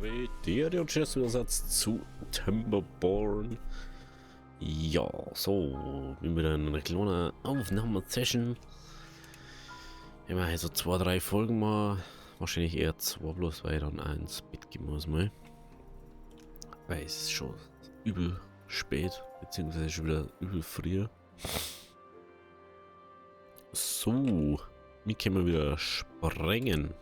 Salve, und Ersatz zu Timberborn. Ja, so, bin wieder in einer kleinen Aufnahmesession. Ich mache so 2, 3 Folgen mal. Wahrscheinlich eher 2, bloß weil ich dann ins Bett gehen muss mal. Weil es ist schon übel spät, beziehungsweise schon wieder übel früh. So, wie können wir wieder sprengen?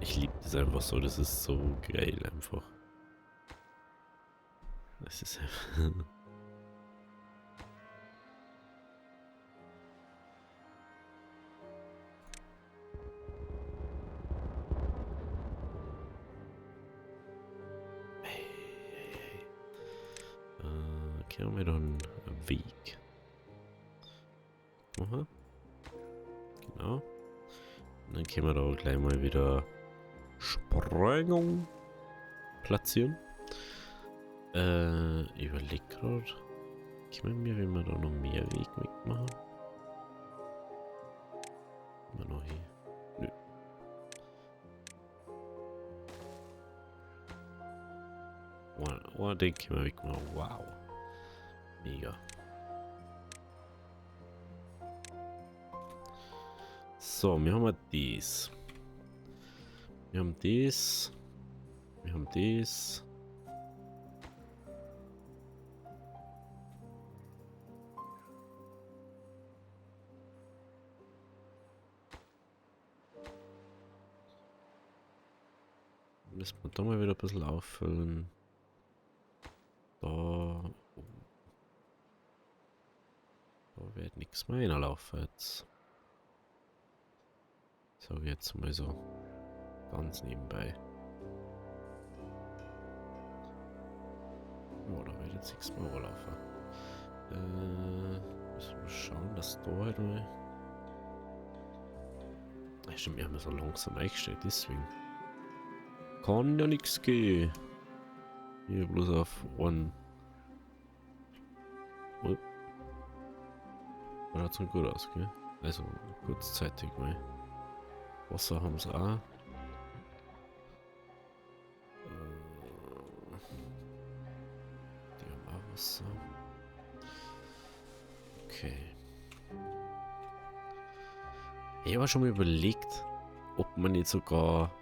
Ich liebe das einfach so, das ist so geil einfach. Das ist einfach... Okay, haben wir dann einen Weg. Aha. Genau. Und dann können wir da gleich mal wieder Sprengung platzieren. Ich überleg gerade. Können wir da noch mehr Weg mitmachen? Immer noch hier. Nö. Oh, den können wir wegmachen. Wow. Mega. So, wir haben dies. Wir haben dies. Wir haben dies. Müssen wir da mal wieder ein bisschen auffüllen. Da. Oh. Da wird nichts mehr reinlaufen jetzt. Sag ich jetzt mal so. Ganz nebenbei. Oh, da wird jetzt nichts mehr anlaufen. Müssen wir schauen, dass da halt mal. Ja, stimmt, wir haben so langsam eingestellt, deswegen. Kann ja nichts gehen. Hier bloß auf One. Oh. Schaut so gut aus, gell? Also kurzzeitig mal. Wasser haben sie auch. Die haben auch Wasser. Okay. Ich habe schon mal überlegt, ob man jetzt sogar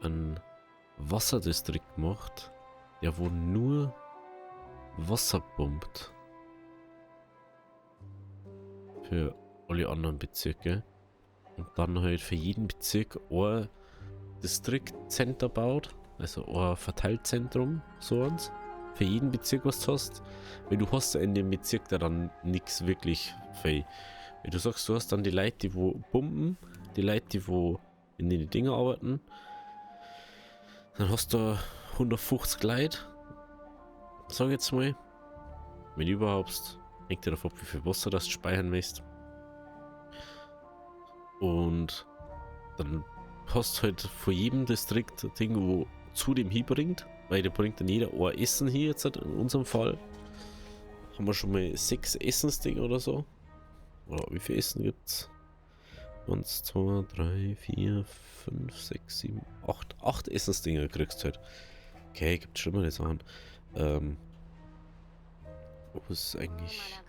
einen Wasserdistrikt macht, der wo nur Wasser pumpt. Für alle anderen Bezirke. Und dann halt für jeden Bezirk ein Distriktcenter baut. Also ein Verteilzentrum, so eins. Für jeden Bezirk, was du hast. Weil du hast ja in dem Bezirk da dann nichts wirklich für. Weil du sagst, du hast dann die Leute, die wo pumpen, die Leute, die wo in den Dingen arbeiten. Dann hast du 150 Leute. Sag jetzt mal. Wenn überhaupt. Hängt ja davon ab, wie viel Wasser das du speichern möchtest. Und dann hast du halt vor jedem Distrikt ein Ding, wo zu dem hinbringt. Weil der bringt dann jeder ein Essen hier jetzt in unserem Fall. Haben wir schon mal 6 Essensdinge oder so. Oder wie viel Essen gibt's? 1, 2, 3, 4, 5, 6, 7, 8. 8 Essensdinger kriegst du halt. Okay, gibt schlimmere Sachen. Wo ist eigentlich...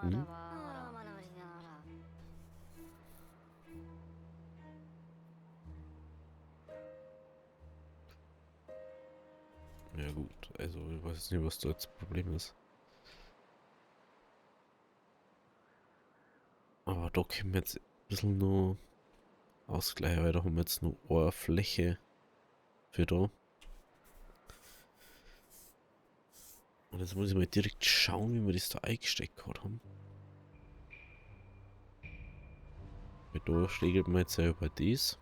Hm? Ja gut, also ich weiß nicht, was da jetzt das Problem ist. Aber da können wir jetzt ein bisschen nur Ausgleich, weil da haben wir jetzt nur eine Fläche für da. Und jetzt muss ich mal direkt schauen, wie wir das da eingesteckt haben. Weil da schlägt man jetzt ja über dies.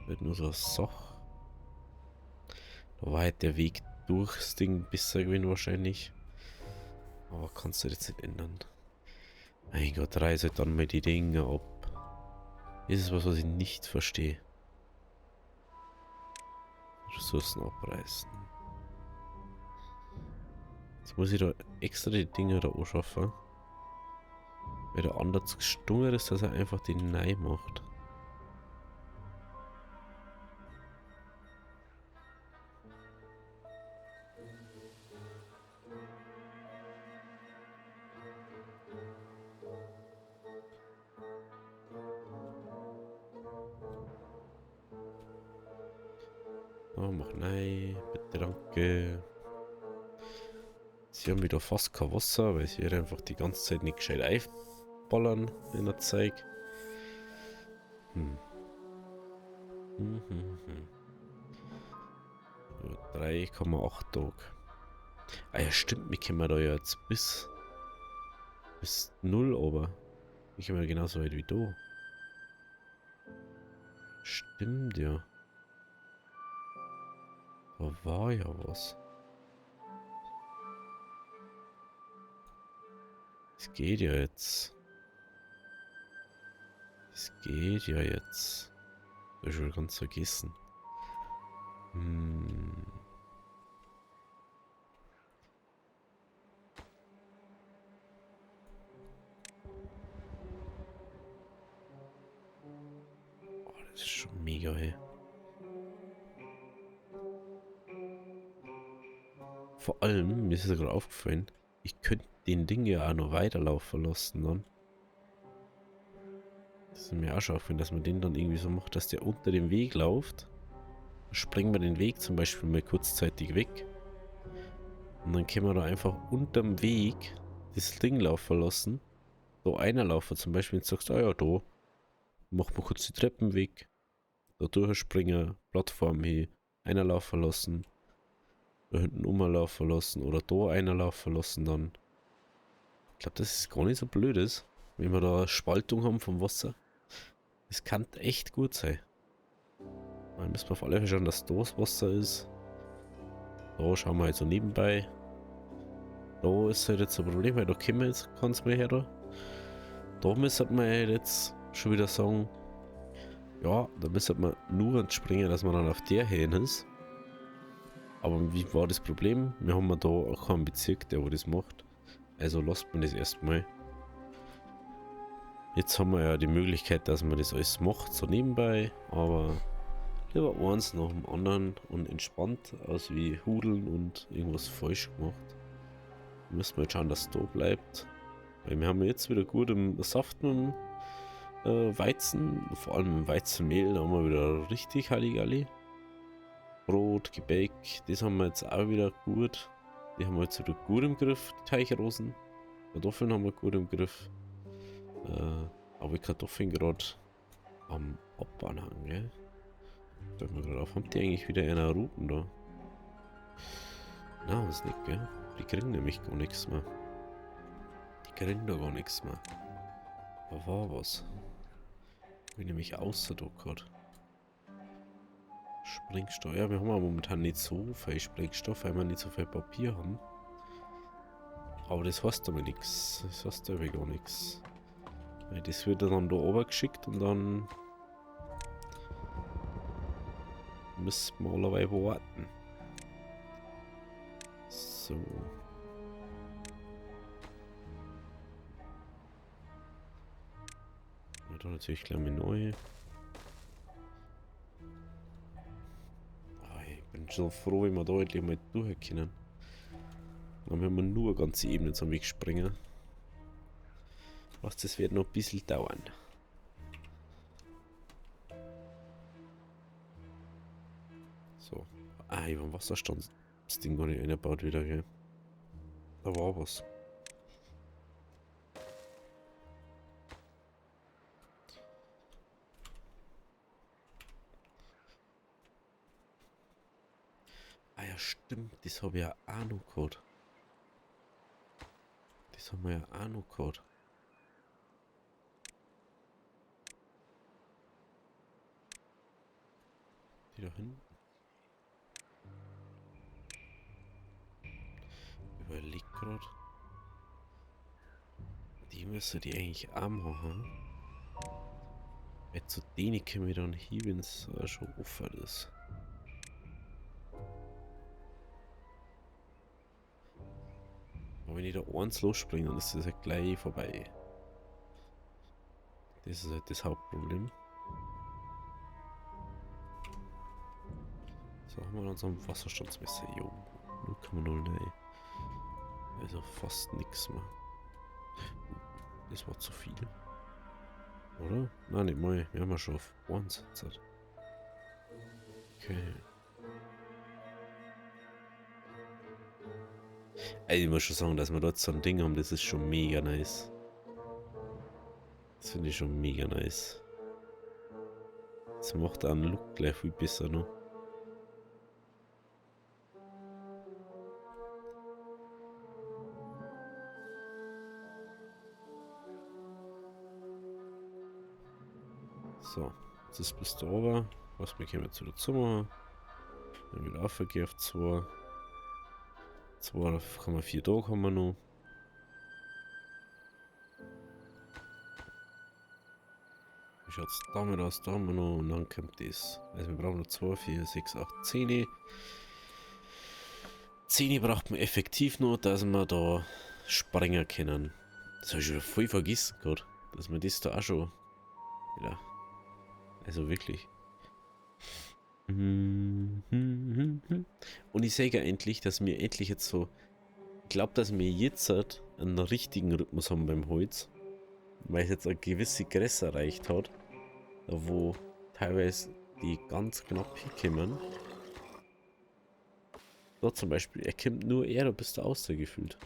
Wird nur so eine Sache. Da war halt der Weg durchs Ding besser gewesen wahrscheinlich. Aber kannst du jetzt nicht ändern. Mein Gott, reiße dann mal die Dinge ab. Das ist was ich nicht verstehe. Ressourcen abreißen. Jetzt muss ich da extra die Dinger da anschaffen. Weil der andere gestummt ist, dass er einfach den Nein macht. Oh, mach nein, bitte danke. Sie haben wieder fast kein Wasser, weil sie hier einfach die ganze Zeit nicht gescheit einballern in der Zeit. Hm. 3,8 Tage. Ah ja, stimmt, wir können da ja jetzt bis 0, aber ich bin ja genauso weit wie du. Stimmt ja. Da war ja was. Es geht ja jetzt. Es geht ja jetzt. Hab ich schon ganz vergessen. Hm. Oh, das ist schon mega, hey. Vor allem, mir ist es gerade aufgefallen, ich könnte den Ding ja auch noch weiterlaufen lassen dann. Das ist mir auch schon aufgefallen, dass man den dann irgendwie so macht, dass der unter dem Weg läuft. Dann springen wir den Weg zum Beispiel mal kurzzeitig weg. Und dann können wir da einfach unterm Weg das Ding laufen lassen. Da einer laufen zum Beispiel und sagst, ah ja, da machen wir kurz die Treppen weg. Da durchspringen, Plattform hier, einer laufen lassen. Da hinten rumlaufen lassen oder da einer laufen lassen dann. Ich glaube, das ist gar nicht so blöd ist, wenn wir da eine Spaltung haben vom Wasser. Das kann echt gut sein. Dann müssen wir auf alle Fälle schauen, dass da das Wasser ist. Da schauen wir halt so nebenbei. Da ist halt jetzt ein Problem, weil da kommen wir jetzt ganz mehr her. Da müssen wir halt jetzt schon wieder sagen, ja, da müssen wir nur entspringen, dass man dann auf der Höhe ist. Aber wie war das Problem? Wir haben da auch keinen Bezirk, der wo das macht. Also lasst man das erstmal. Jetzt haben wir ja die Möglichkeit, dass man das alles macht, so nebenbei. Aber lieber eins nach dem anderen und entspannt, aus wie Hudeln und irgendwas falsch gemacht. Da müssen wir jetzt schauen, dass es da bleibt. Weil wir haben jetzt wieder gut im Saft mit dem Weizen, vor allem im Weizenmehl, da haben wir wieder richtig Halligalli. Brot, Gebäck, das haben wir jetzt auch wieder gut. Die haben wir jetzt wieder gut im Griff, die Teichrosen. Kartoffeln haben wir gut im Griff. Aber die Kartoffeln gerade am Abbahn, gell? Sag mal gerade auf, haben die eigentlich wieder eine Routen da? Na, das nicht, gell? Die kriegen nämlich gar nichts mehr. Die kriegen da gar nichts mehr. Da war was. Wie nämlich außer da gerade. Sprengstoff. Ja, wir haben ja momentan nicht so viel Sprengstoff, weil wir nicht so viel Papier haben. Aber das heißt aber nichts. Das heißt aber gar nichts. Weil das wird dann da oben geschickt und dann müssen wir allerweil warten. So. Und dann natürlich gleich mal neu. Ich bin so froh, wenn wir da endlich mal durch können. Dann werden wir nur eine ganze Ebene zum Weg springen. Was, das wird noch ein bisschen dauern. So. Ah, über den Wasserstand. Das Ding gar nicht eingebaut wieder, gell? Da war was. Ah ja, stimmt. Das habe ich ja auch noch gehabt. Das haben wir ja auch noch gehabt. Die da hinten. Überleg gerade. Die müsste die eigentlich auch machen. Weil zu denen können wir dann hin, wenn es schon offen ist. Aber wenn ich da eins losspringe, dann ist das halt gleich vorbei. Das ist halt das Hauptproblem. So, haben wir unserem Wasserstandsmesser hier oben. 0,0, nein. Also fast nichts mehr. Das war zu viel. Oder? Nein, nicht mal. Wir haben ja schon auf 1 jetzt. Okay. Ey, ich muss schon sagen, dass wir dort so ein Ding haben, das ist schon mega nice. Das finde ich schon mega nice. Das macht einen Look gleich viel besser noch. So, jetzt ist bis da oben. Was wir kommen jetzt wieder zu machen. Dann wieder aufgehen auf 2. 2,4 da haben wir noch. Wie schaut es damit aus? Da haben wir noch und dann kommt das. Also wir brauchen noch 2, 4, 6, 8, 10. 10 braucht man effektiv noch, dass wir da springen können. Das habe ich schon voll vergessen gerade, dass wir das da auch schon wieder. Also wirklich. Und ich sage endlich, dass wir endlich jetzt so. Ich glaube, dass wir jetzt halt einen richtigen Rhythmus haben beim Holz. Weil es jetzt eine gewisse Größe erreicht hat. Wo teilweise die ganz knapp hinkommen. Da zum Beispiel, er kommt nur er, da bist du außer gefühlt.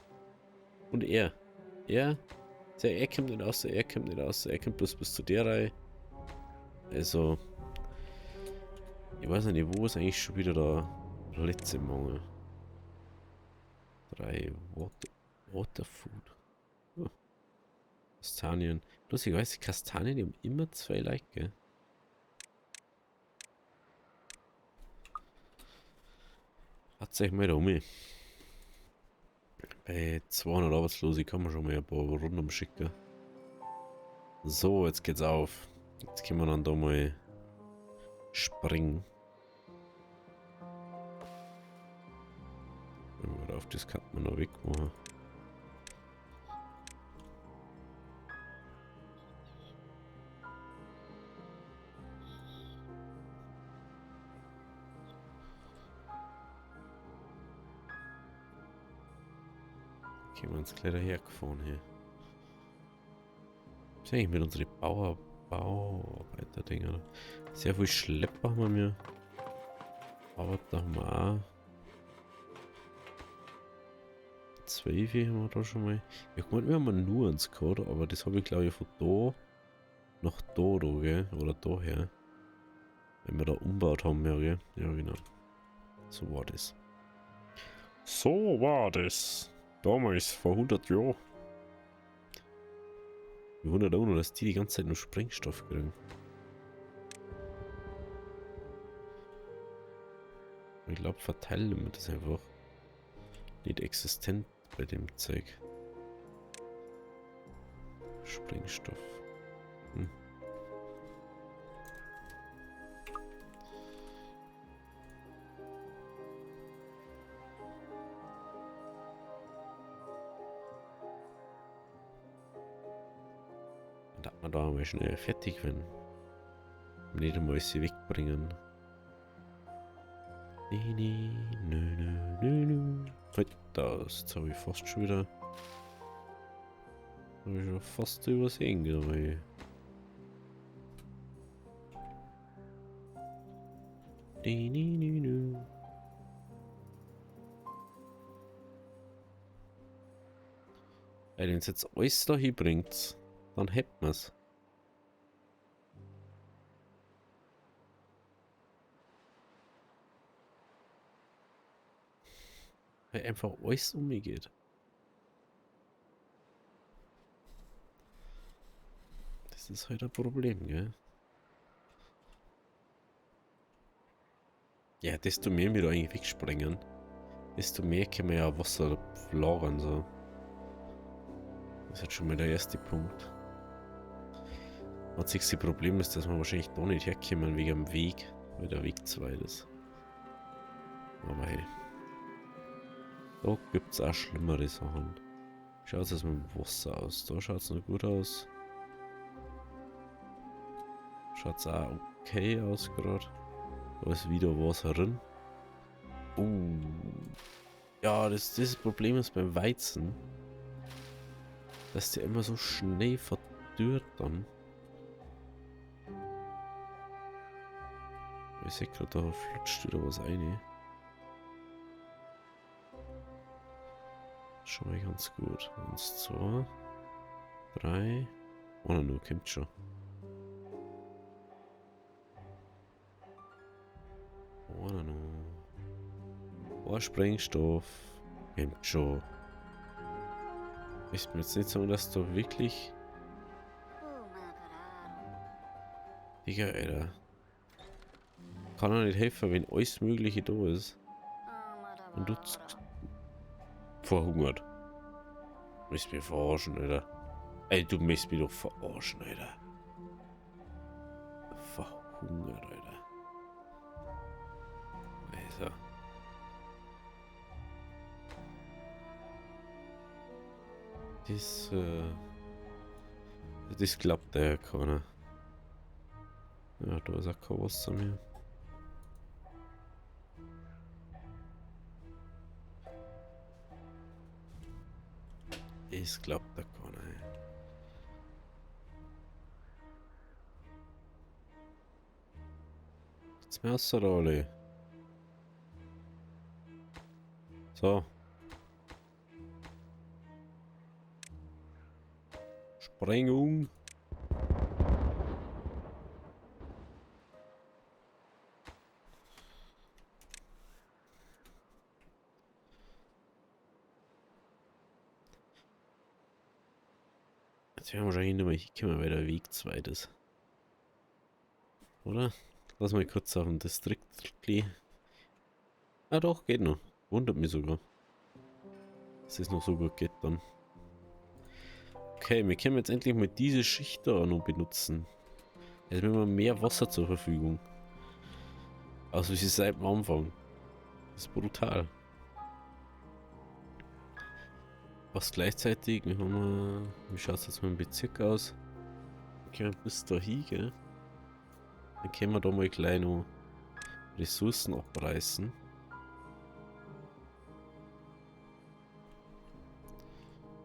Und er. Er kommt nicht außer, er kommt nicht außer, er kommt bloß bis zu der Reihe. Also. Ich weiß nicht, wo ist eigentlich schon wieder der letzte Mangel? 3 Waterfood. Oh. Kastanien. Lustigerweise, Kastanien, die haben immer 2 Like, gell? Hat sich mal da um. Bei 200 Arbeitslose kann man schon mal ein paar Runden umschicken. So, jetzt geht's auf. Jetzt können wir dann da mal springen. Wenn wir auf das kann man noch wegmachen. Okay, wir uns gleich dahergefahren hier. Was ist eigentlich mit unseren Bauarbeiter-Dinger? Sehr viel Schlepper haben wir. Aber da haben wir auch 12 haben wir da schon mal. Ich meine, wir haben nur eins gehabt, aber das habe ich glaube ich von da nach da, gell? Oder daher. Wenn wir da umbaut haben, ja, gell? Ja, genau. So war das. So war das. Damals, vor 100 Jahren. Ich wundere auch nur, dass die ganze Zeit nur Sprengstoff kriegen. Ich glaube, verteilen wir das einfach. Nicht existent bei dem Zeug. Sprengstoff. Da man da mal schnell fertig werden. Nicht einmal sie wegbringen. Nee, nö. Halt, das habe ich fast schon wieder. Habe ich schon fast übersehen, glaube ich. Nö. Wenn es jetzt alles da hinbringt, dann hätten wir es. Weil einfach alles um mich geht. Das ist halt ein Problem, gell? Ja, desto mehr wir da eigentlich wegsprengen, desto mehr können wir ja Wasser lagern, so. Das ist halt schon mal der erste Punkt. Einzigste Problem ist, dass wir wahrscheinlich da nicht herkommen wegen dem Weg, weil der Weg zu weit ist. Aber hey. Da gibt es auch schlimmere Sachen. Schaut es mit dem Wasser aus? Da schaut es noch gut aus. Schaut es auch okay aus gerade. Da ist wieder Wasser drin. Ja, das Problem ist beim Weizen, dass der immer so schnell verdürrt dann. Ich sehe gerade, da flutscht wieder was rein. Schon mal ganz gut. 1, 2, 3. Oh, no, kommt schon. Oh, no. Oh, Sprengstoff. Kommt schon. Ist mir jetzt nicht so, dass da wirklich. Digga, Alter. Kann doch nicht helfen, wenn alles Mögliche da ist. Und du verhungert. Du willst mich verarschen, Alter. Ey, du möchtest mich doch verarschen, Alter. Verhungert, Alter. Also. Das klappt ja keiner. Ja, da ist auch kein Wasser mehr. Das klappt ja keiner. Jetzt Messer alle. So. Sprengung. Jetzt werden wir wahrscheinlich nicht mehr hinkommen, weil der Weg zu weit ist. Oder? Lass mal kurz auf den Distrikt gehen. Ah doch, geht noch. Wundert mich sogar. Dass es noch so gut geht dann. Okay, wir können jetzt endlich mal diese Schicht da noch benutzen. Jetzt haben wir mehr Wasser zur Verfügung. Also wie seit dem Anfang. Das ist brutal. Was gleichzeitig, wie schaut es jetzt mit dem Bezirk aus? Okay, bis dahin, gell? Dann können wir da mal gleich noch Ressourcen abreißen.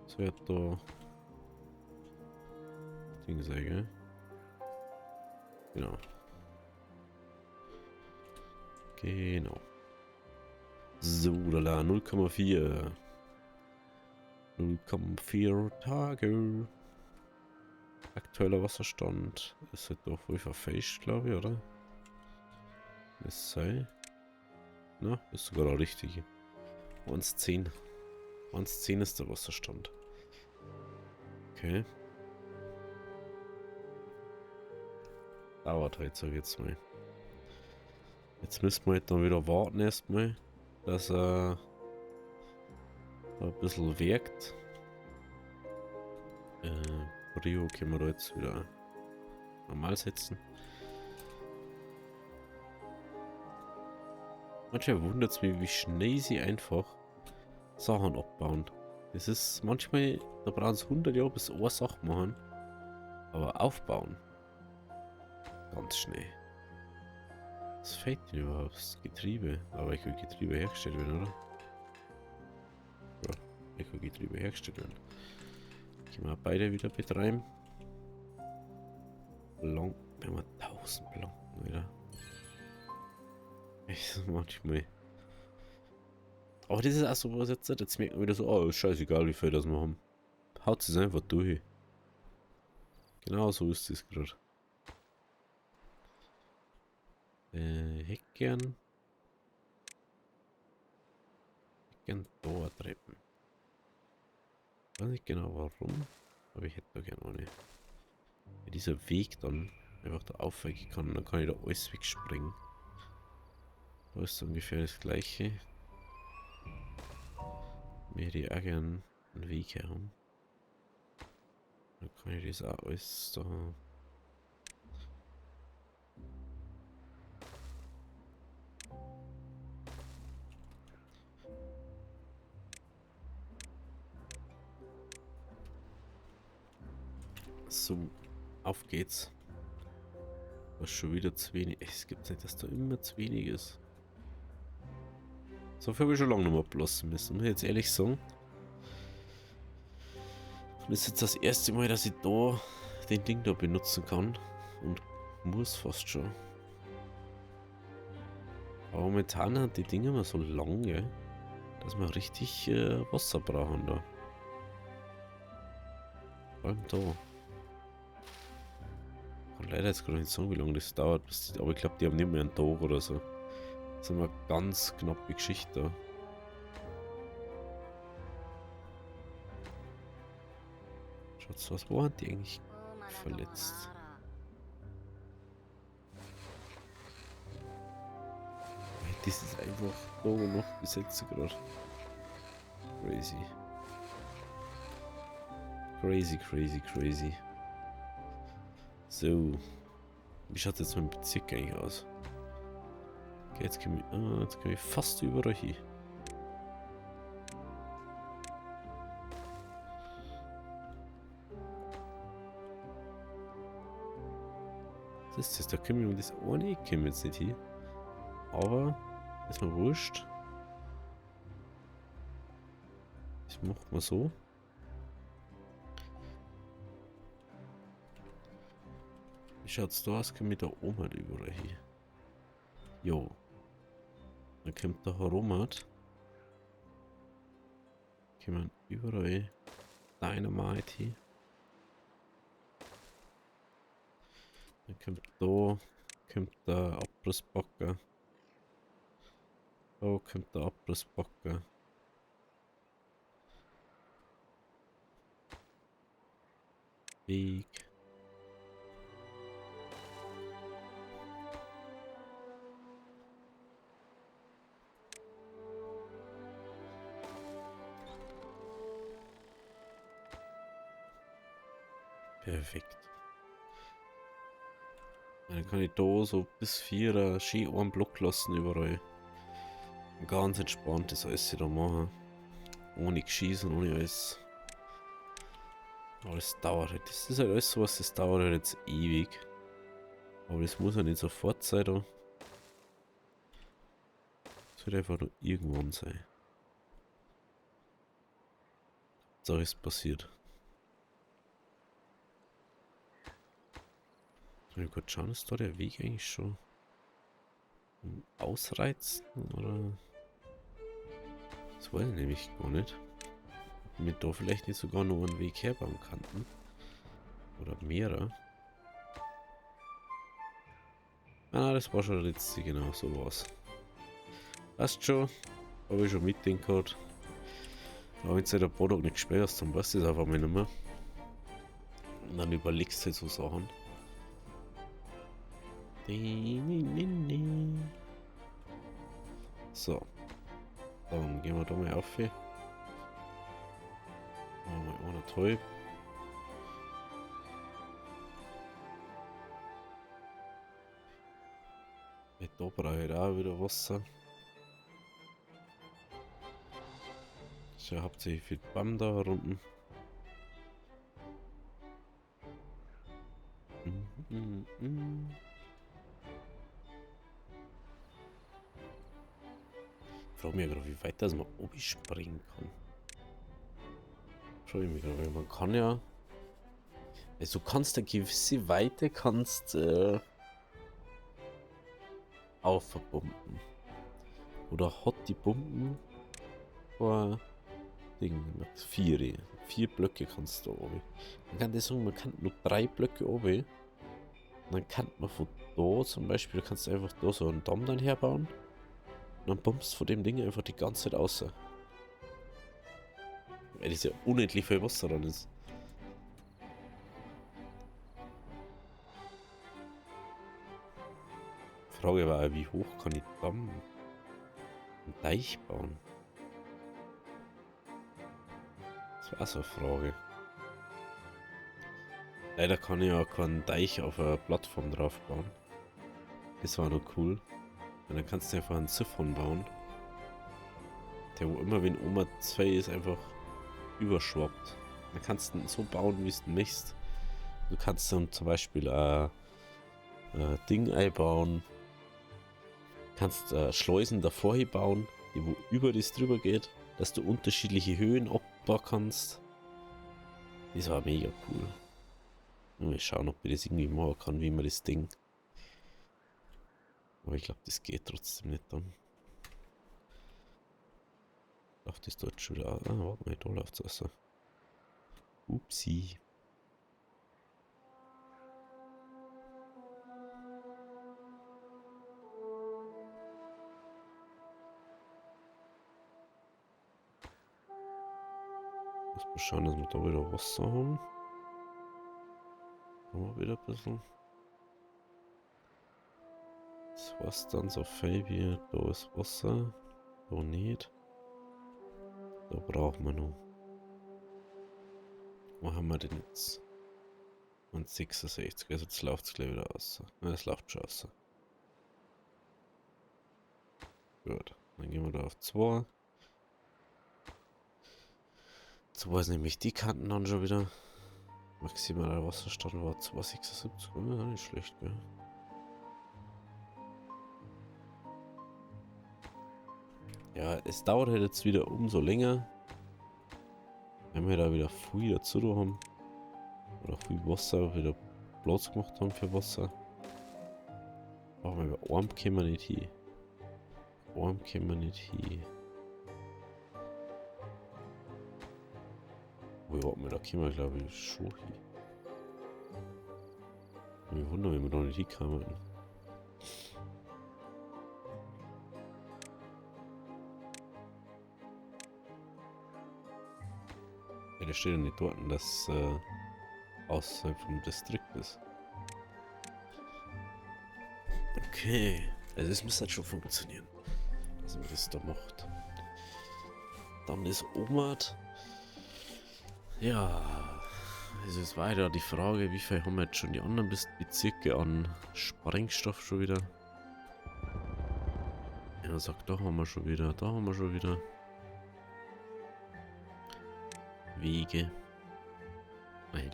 Das wird da Ding sein, gell? Genau. Genau. So, lala, 0,4. 0,4 Tage. Aktueller Wasserstand ist halt doch wohl verfälscht, glaube ich, oder? Das sei. Na, ist sogar der richtige. 1,10. 1,10 ist der Wasserstand. Okay. Dauert halt, sag ich jetzt mal. Jetzt müssen wir halt dann wieder warten erstmal, dass er ein bisschen wirkt. Brio können wir da jetzt wieder normal setzen. Manchmal wundert es mich, wie schnell sie einfach Sachen abbauen. Das ist manchmal, da brauchen es 100 Jahre bis eine Sache machen. Aber aufbauen, ganz schnell. Was fehlt denn überhaupt? Das Getriebe. Aber ich will Getriebe hergestellt werden, oder? Ja, ich will Getriebe hergestellt werden. Können wir beide wieder betreiben. Blank, wenn wir 1000 Blanken wieder. Ich manchmal. Aber das ist auch so was jetzt merkt man wieder so, oh, ist scheißegal, wie viel das wir haben. Haut es einfach durch. Genau so ist es gerade. Hätte gern da Treppen. Ich weiß nicht genau warum, aber ich hätte da gerne eine. Wenn dieser Weg dann einfach da aufweichen kann, dann kann ich da alles wegspringen. Da ist so ungefähr das gleiche. Mir hätte ich auch gern einen Weg haben. Dann kann ich das auch alles da. So, auf geht's. Was schon wieder zu wenig. Es gibt nicht, dass da immer zu wenig ist. So viel habe ich schon lange nicht mehr ablassen müssen, muss ich jetzt ehrlich sagen. Und das ist jetzt das erste Mal, dass ich da den Ding da benutzen kann. Und muss fast schon. Aber momentan haben die Dinger immer so lange, dass wir richtig Wasser brauchen da. Vor allem da. Ich kann leider jetzt gerade nicht sagen, wie lange das dauert. Aber ich glaube, die haben nicht mehr einen Tag oder so. Das ist immer eine ganz knappe Geschichte da. Schaut's, was waren die eigentlich verletzt? Das ist einfach da noch besetzt gerade. Crazy. Crazy, crazy, crazy. So. Wie schaut jetzt mein Bezirk eigentlich aus? Okay, jetzt können wir fast überall hin. Das ist das, da können wir um das eine Eck jetzt nicht hin. Aber ist mir wurscht. Das macht man so. Wie schaut's da aus? Können wir da oben halt überall hin? Jo. Dann kommt da herum halt. Können wir überall Dynamite hin. Dann kommt der Abrissbacker. Da kommt der Abrissbacker. Weg. Perfekt. Dann kann ich da so bis 4 schön einen Block lassen überall. Und ganz entspannt das alles da machen. Ohne Geschießen, ohne alles. Aber das dauert halt. Das ist halt alles sowas, das dauert halt jetzt ewig. Aber das muss ja nicht sofort sein da. Das wird einfach nur irgendwann sein. So ist passiert. Soll ich kurz schauen, ist da der Weg eigentlich schon ausreizen oder? Das weiß ich nämlich gar nicht. Ob wir da vielleicht nicht sogar noch einen Weg herbauen könnten. Oder mehrere. Ah, das war schon der letzte, genau, so war's. Passt schon. Habe ich schon mitdenkt gehabt. Aber wenn du der Produkt nicht gespielt hast, dann weißt du es einfach mal nicht mehr. Und dann überlegst du halt so Sachen. So. Dann gehen wir da mal auf. Machen wir mal toll. Da brauche ich auch wieder Wasser. Das ist ja hauptsächlich für die Bäume da unten. Ich frage mich gerade, wie weit das man oben springen kann. Frage ich mich gerade, weil man kann ja. Also du kannst eine gewisse Weite aufpumpen. Oder hat die Pumpen vor Ding, 4 Blöcke kannst du da oben. Man kann das sagen, man kann nur 3 Blöcke oben. Und dann kann man von da zum Beispiel, du kannst einfach da so einen Damm dann herbauen. Und dann pumpst du von dem Ding einfach die ganze Zeit außer. Weil das ja unendlich viel Wasser dran ist. Frage war, wie hoch kann ich Damm einen Deich bauen? Das war auch so eine Frage. Leider kann ich ja keinen Deich auf einer Plattform drauf bauen. Das war noch cool. Und dann kannst du einfach einen Siphon bauen. Der wo immer, wenn Oma 2 ist, einfach überschwappt. Dann kannst du ihn so bauen, wie es du möchtest. Du kannst dann zum Beispiel ein Ding einbauen. Kannst Schleusen davor hier bauen, die wo über das drüber geht, dass du unterschiedliche Höhen abbauen kannst. Das war mega cool. Mal schauen, ob ich das irgendwie machen kann, wie man das Ding. Aber ich glaube, das geht trotzdem nicht dann. Läuft das dort schon wieder? Ah, warte mal, da läuft es also. Upsi. Muss mal schauen, dass wir da wieder Wasser haben. Haben wir wieder ein bisschen. Das war's dann so viel wie da ist Wasser. Da nicht. Da brauchen wir noch. Wo haben wir denn jetzt? Und 66, also jetzt läuft es gleich wieder aus. Ja, es läuft schon aus. Gut, dann gehen wir da auf 2. 2 ist nämlich die Kanten dann schon wieder. Maximaler Wasserstand war 276. Ja, nicht schlecht, gell? Ja, es dauert halt jetzt wieder umso länger. Wenn wir da wieder viel dazu haben. Oder viel Wasser wieder Platz gemacht haben für Wasser. Aber bei Arm können wir nicht hin. Arm können wir nicht hin. Oh ja, da können wir glaube ich schon hin. Ich wundere, wenn wir da nicht hinkommen. Ja, da steht ja nicht dort, dass außerhalb vom Distrikt ist. Okay, also es müsste halt schon funktionieren, dass man das da macht. Dann ist Omat. Ja, es ist weiter die Frage, wie viel haben wir jetzt schon die anderen Bezirke an Sprengstoff schon wieder? Ja, sagt, da haben wir schon wieder, da haben wir schon wieder. Wege. Nein,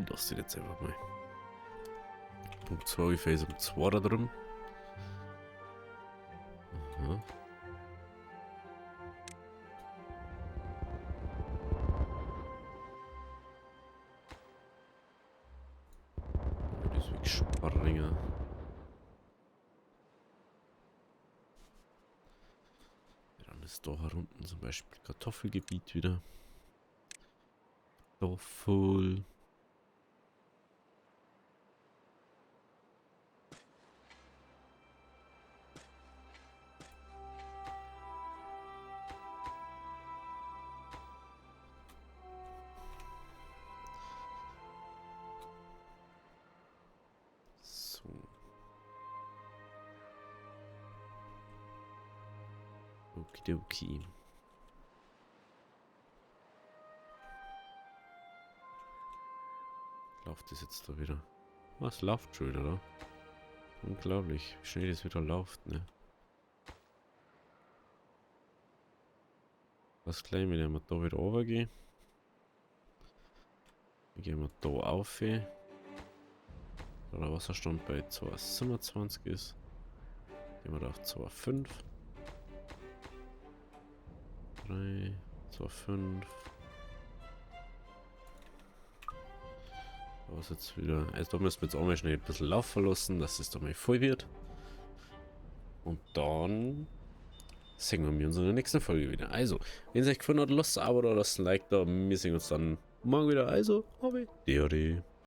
lass den jetzt einfach mal. Punkt 2, wie viel ist um 2 da drin? Aha. Das ist wirklich Springer. Dann ist da unten zum Beispiel Kartoffelgebiet wieder. Kartoffel. So. Okidoki. Läuft das jetzt da wieder? Was läuft schon wieder da? Unglaublich, wie schnell das wieder läuft, ne? Was gleich, wenn wir da wieder runtergehen. Dann gehen wir da auf. Da der Wasserstand bei 2,27 ist. Gehen wir da auf 2,5. 3, 2,5. Da ist jetzt wieder. Also da müssen wir jetzt auch mal schnell ein bisschen Lauf verlassen, dass es da mal voll wird. Und dann sehen wir uns in der nächsten Folge wieder. Also, wenn es euch gefallen hat, lasst ein Abo da, lasst ein Like da. Wir sehen uns dann morgen wieder. Also, habe.